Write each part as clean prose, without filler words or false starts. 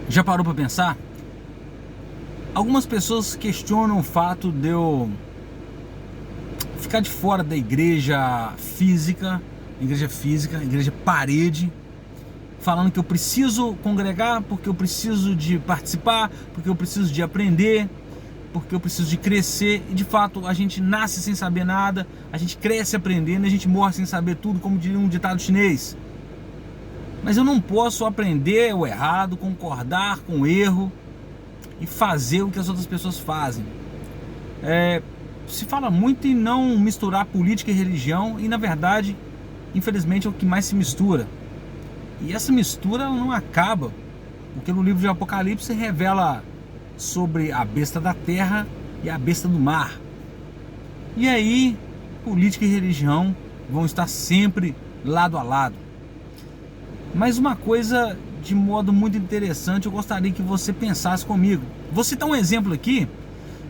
Já parou para pensar? Algumas pessoas questionam o fato de eu ficar de fora da igreja física, igreja parede, falando que eu preciso congregar, porque eu preciso de participar, porque eu preciso de aprender, porque eu preciso de crescer. E de fato a gente nasce sem saber nada, a gente cresce aprendendo e a gente morre sem saber tudo, como diria um ditado chinês. Mas eu não posso aprender o errado, concordar com o erro e fazer o que as outras pessoas fazem. Se fala muito em não misturar política e religião, e na verdade, infelizmente, é o que mais se mistura. E essa mistura não acaba, porque no livro de Apocalipse revela sobre a besta da terra e a besta do mar. E aí, política e religião vão estar sempre lado a lado. Mas uma coisa de modo muito interessante, eu gostaria que você pensasse comigo. Vou citar um exemplo aqui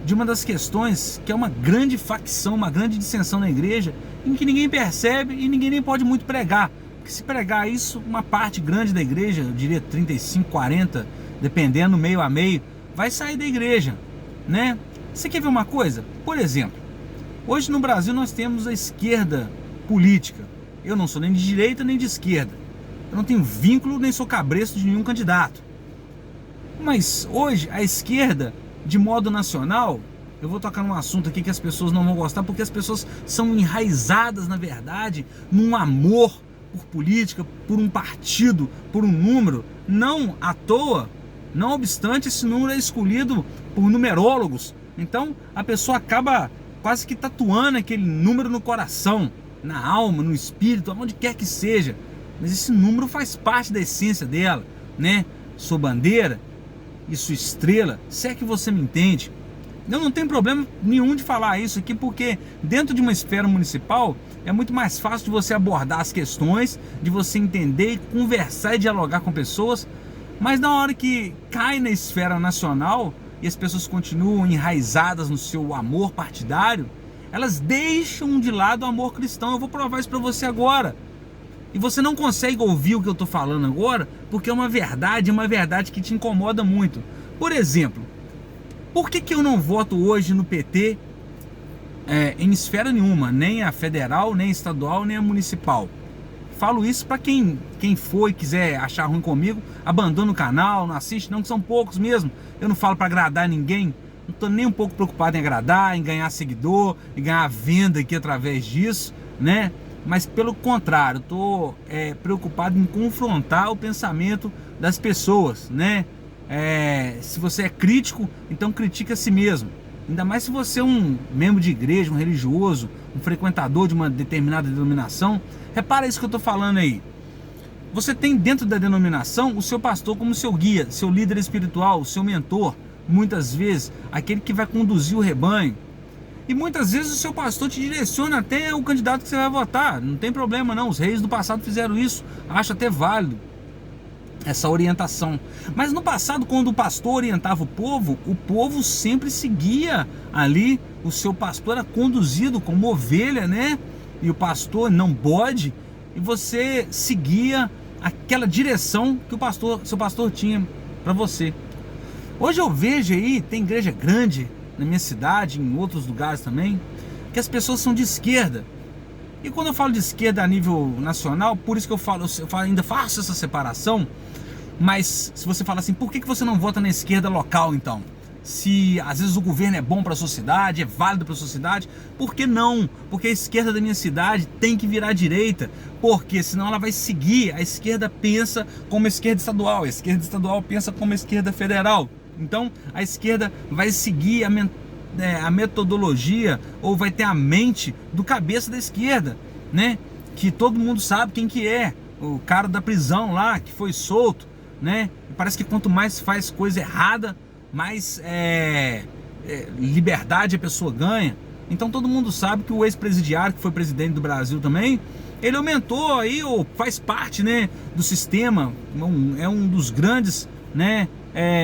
de uma das questões que é uma grande facção, uma grande dissensão na igreja, em que ninguém percebe e ninguém nem pode muito pregar. Porque se pregar isso, uma parte grande da igreja, eu diria 35, 40, dependendo, meio a meio, vai sair da igreja, né? Você quer ver uma coisa? Por exemplo, hoje no Brasil nós temos a esquerda política. Eu não sou nem de direita nem de esquerda. Eu não tenho vínculo nem sou cabresto de nenhum candidato. Mas hoje a esquerda, de modo nacional, eu vou tocar num assunto aqui que as pessoas não vão gostar, porque as pessoas são enraizadas, na verdade, num amor por política, por um partido, por um número. Não à toa, não obstante, esse número é escolhido por numerólogos. Então a pessoa acaba quase que tatuando aquele número no coração, na alma, no espírito, aonde quer que seja. Mas esse número faz parte da essência dela, né? Sua bandeira e sua estrela, se é que você me entende. Eu não tenho problema nenhum de falar isso aqui, porque dentro de uma esfera municipal é muito mais fácil de você abordar as questões, de você entender, conversar e dialogar com pessoas. Mas na hora que cai na esfera nacional e as pessoas continuam enraizadas no seu amor partidário, elas deixam de lado o amor cristão. Eu vou provar isso para você agora. E você não consegue ouvir o que eu estou falando agora, porque é uma verdade que te incomoda muito. Por exemplo, por que eu não voto hoje no PT em esfera nenhuma, nem a federal, nem a estadual, nem a municipal? Falo isso para quem for e quiser achar ruim comigo, abandona o canal, não assiste não, que são poucos mesmo. Eu não falo para agradar ninguém, não estou nem um pouco preocupado em agradar, em ganhar seguidor, em ganhar venda aqui através disso, né? Mas pelo contrário, estou preocupado em confrontar o pensamento das pessoas, né? Se você é crítico, então critique a si mesmo. Ainda mais se você é um membro de igreja, um religioso, um frequentador de uma determinada denominação. Repara isso que eu estou falando aí. Você tem dentro da denominação o seu pastor como seu guia, seu líder espiritual, o seu mentor, muitas vezes aquele que vai conduzir o rebanho. E muitas vezes o seu pastor te direciona até o candidato que você vai votar. Não tem problema não, os reis do passado fizeram isso. Acho até válido essa orientação. Mas no passado, quando o pastor orientava o povo sempre seguia ali. O seu pastor era conduzido como ovelha, né? E o pastor não bode. E você seguia aquela direção que seu pastor tinha para você. Hoje eu vejo aí, tem igreja grande na minha cidade, em outros lugares também, que as pessoas são de esquerda. E quando eu falo de esquerda a nível nacional, por isso que eu ainda faço essa separação. Mas se você fala assim, por que você não vota na esquerda local então? Se às vezes o governo é bom para a sua cidade, é válido para a sua cidade, por que não? Porque a esquerda da minha cidade tem que virar à direita, porque senão ela vai seguir. A esquerda pensa como a esquerda estadual, a esquerda estadual pensa como a esquerda federal. Então a esquerda vai seguir a metodologia, ou vai ter a mente do cabeça da esquerda, né? Que todo mundo sabe quem que é, o cara da prisão lá, que foi solto, né? E parece que quanto mais faz coisa errada, mais liberdade a pessoa ganha. Então todo mundo sabe que o ex-presidiário, que foi presidente do Brasil também, ele aumentou aí, ou faz parte, né, do sistema, é um dos grandes, né,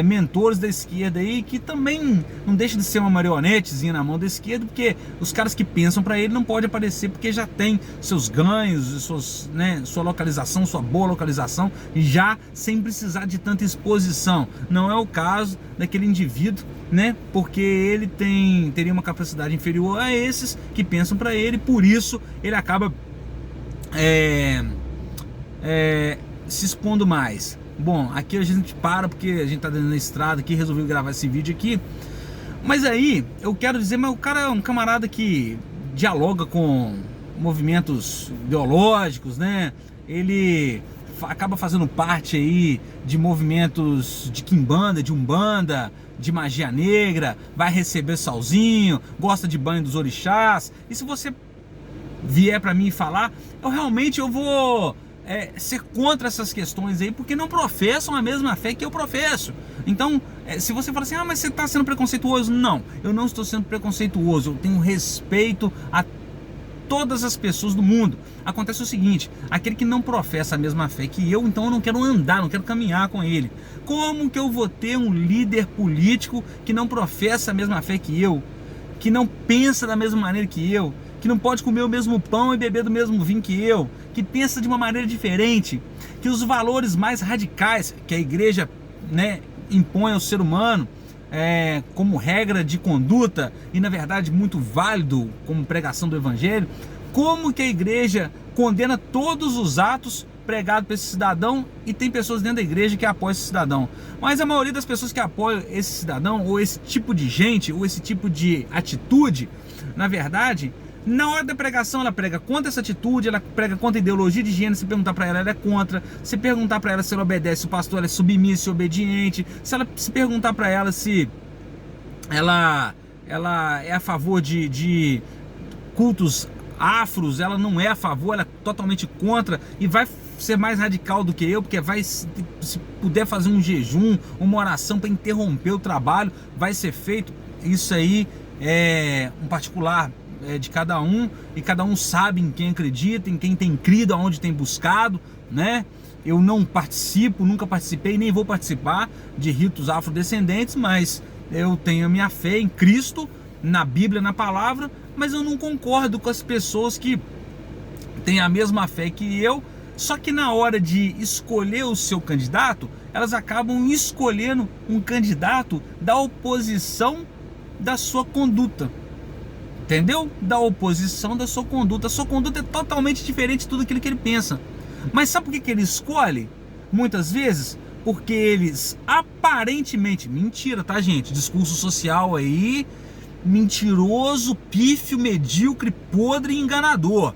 mentores da esquerda aí, que também não deixa de ser uma marionetezinha na mão da esquerda, porque os caras que pensam para ele não pode aparecer, porque já tem seus ganhos, sua localização, sua boa localização, já sem precisar de tanta exposição. Não é o caso daquele indivíduo, né? Porque ele teria uma capacidade inferior a esses que pensam para ele, por isso ele acaba se expondo mais. Bom, aqui a gente para porque a gente tá dentro da estrada aqui, resolveu gravar esse vídeo aqui. Mas aí, eu quero dizer, mas o cara é um camarada que dialoga com movimentos ideológicos, né? Ele acaba fazendo parte aí de movimentos de quimbanda, de umbanda, de magia negra, vai receber salzinho, gosta de banho dos orixás. E se você vier para mim falar, eu vou ser contra essas questões aí, porque não professam a mesma fé que eu professo. Então, se você fala assim, mas você está sendo preconceituoso, não, eu não estou sendo preconceituoso, eu tenho respeito a todas as pessoas do mundo. Acontece o seguinte, aquele que não professa a mesma fé que eu, então eu não quero andar, não quero caminhar com ele. Como que eu vou ter um líder político que não professa a mesma fé que eu, que não pensa da mesma maneira que eu, que não pode comer o mesmo pão e beber do mesmo vinho que eu, que pensa de uma maneira diferente, que os valores mais radicais que a igreja, impõe ao ser humano como regra de conduta, e na verdade muito válido como pregação do evangelho, como que a igreja condena todos os atos pregados para esse cidadão, e tem pessoas dentro da igreja que apoiam esse cidadão, mas a maioria das pessoas que apoiam esse cidadão, ou esse tipo de gente, ou esse tipo de atitude, na verdade, na hora da pregação ela prega contra essa atitude, ela prega contra a ideologia de gênero. Se perguntar para ela é contra. Se perguntar para ela se ela obedece, o pastor ela é submissa e obediente. Se perguntar para ela se ela é a favor de cultos afros, ela não é a favor, ela é totalmente contra, e vai ser mais radical do que eu, porque se puder fazer um jejum, uma oração para interromper o trabalho, vai ser feito. Isso aí é um particular de cada um, e cada um sabe em quem acredita, em quem tem crido, aonde tem buscado, né? Eu não participo, nunca participei, nem vou participar de ritos afrodescendentes, mas eu tenho a minha fé em Cristo, na Bíblia, na palavra, mas eu não concordo com as pessoas que têm a mesma fé que eu, só que na hora de escolher o seu candidato, elas acabam escolhendo um candidato da oposição da sua conduta. Entendeu? Da oposição da sua conduta. A sua conduta é totalmente diferente de tudo aquilo que ele pensa. Mas sabe por que ele escolhe? Muitas vezes, porque eles aparentemente... Mentira, tá, gente? Discurso social aí, mentiroso, pífio, medíocre, podre e enganador.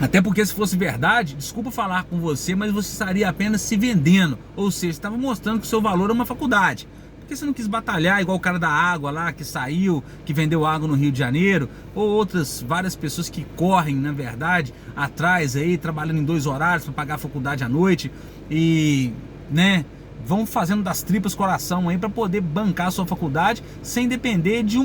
Até porque se fosse verdade, desculpa falar com você, mas você estaria apenas se vendendo. Ou seja, estava mostrando que o seu valor é uma faculdade. Porque você não quis batalhar igual o cara da água lá, que saiu, que vendeu água no Rio de Janeiro, ou outras várias pessoas que correm, na verdade, atrás aí, trabalhando em 2 horários para pagar a faculdade à noite, e, vão fazendo das tripas coração aí para poder bancar a sua faculdade, sem depender de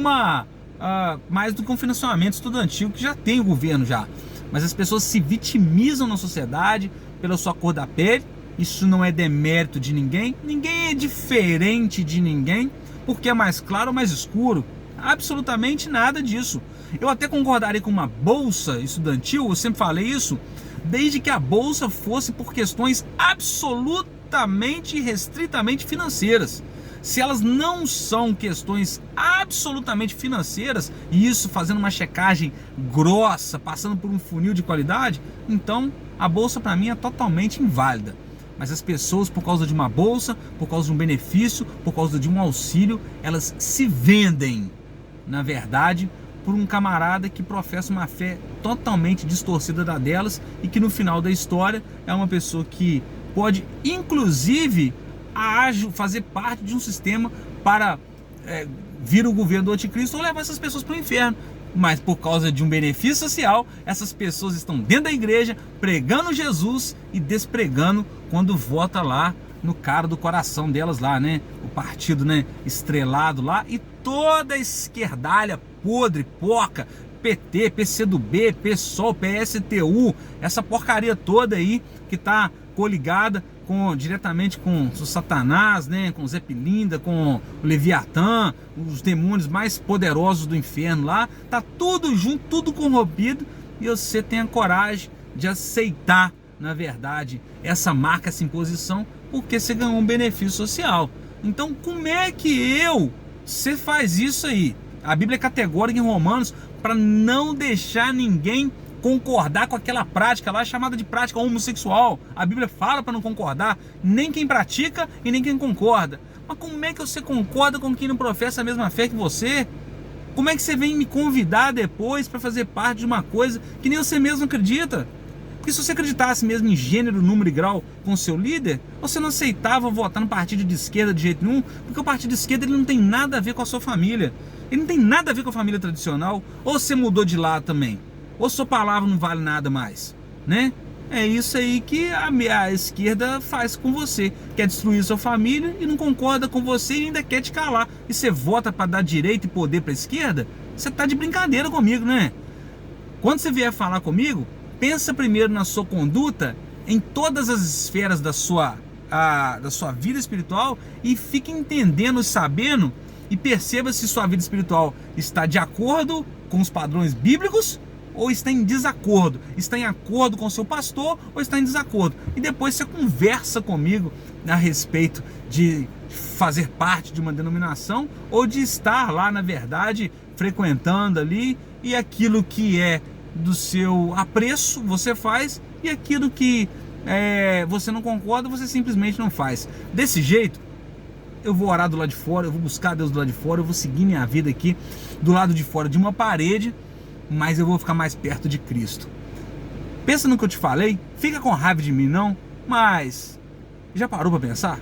mais do que um financiamento estudantil que já tem o governo já. Mas as pessoas se vitimizam na sociedade pela sua cor da pele. Isso não é demérito de ninguém, ninguém é diferente de ninguém, porque é mais claro ou mais escuro, absolutamente nada disso. Eu até concordaria com uma bolsa estudantil, eu sempre falei isso, desde que a bolsa fosse por questões absolutamente e restritamente financeiras. Se elas não são questões absolutamente financeiras, e isso fazendo uma checagem grossa, passando por um funil de qualidade, então a bolsa para mim é totalmente inválida. Mas as pessoas, por causa de uma bolsa, por causa de um benefício, por causa de um auxílio, elas se vendem, na verdade, por um camarada que professa uma fé totalmente distorcida da delas, e que no final da história é uma pessoa que pode, inclusive, fazer parte de um sistema para vir o governo do anticristo ou levar essas pessoas para o inferno. Mas por causa de um benefício social, essas pessoas estão dentro da igreja pregando Jesus e despregando quando vota lá no cara do coração delas lá, o partido, estrelado lá, e toda a esquerdalha podre, porca, PT, PCdoB, PSOL, PSTU, essa porcaria toda aí que tá coligada diretamente com o Satanás, né? Com o Zé Pilinda, com o Leviatã, os demônios mais poderosos do inferno lá, tá tudo junto, tudo corrompido, e você tem a coragem de aceitar, na verdade, essa marca, essa imposição, porque você ganhou um benefício social. Então, como é que você faz isso aí? A Bíblia é categórica em Romanos para não deixar ninguém concordar com aquela prática lá chamada de prática homossexual. A Bíblia fala para não concordar, nem quem pratica e nem quem concorda. Mas como é que você concorda com quem não professa a mesma fé que você? Como é que você vem me convidar depois para fazer parte de uma coisa que nem você mesmo acredita? Porque se você acreditasse mesmo em gênero, número e grau com o seu líder, você não aceitava votar no partido de esquerda de jeito nenhum, porque o partido de esquerda ele não tem nada a ver com a sua família. Ele não tem nada a ver com a família tradicional. Ou você mudou de lado também, ou sua palavra não vale nada mais, né? É isso aí que a esquerda faz com você. Quer destruir sua família e não concorda com você e ainda quer te calar. E você vota para dar direito e poder para a esquerda? Você tá de brincadeira comigo, né? Quando você vier falar comigo, pensa primeiro na sua conduta em todas as esferas da sua vida espiritual e fique entendendo e sabendo e perceba se sua vida espiritual está de acordo com os padrões bíblicos ou está em desacordo, está em acordo com o seu pastor ou está em desacordo. E depois você conversa comigo a respeito de fazer parte de uma denominação ou de estar lá, na verdade, frequentando ali, e aquilo que é do seu apreço você faz, e aquilo que você não concorda você simplesmente não faz. Desse jeito eu vou orar do lado de fora, eu vou buscar Deus do lado de fora, eu vou seguir minha vida aqui do lado de fora de uma parede, mas eu vou ficar mais perto de Cristo. Pensa no que eu te falei, fica com raiva de mim não, mas já parou para pensar?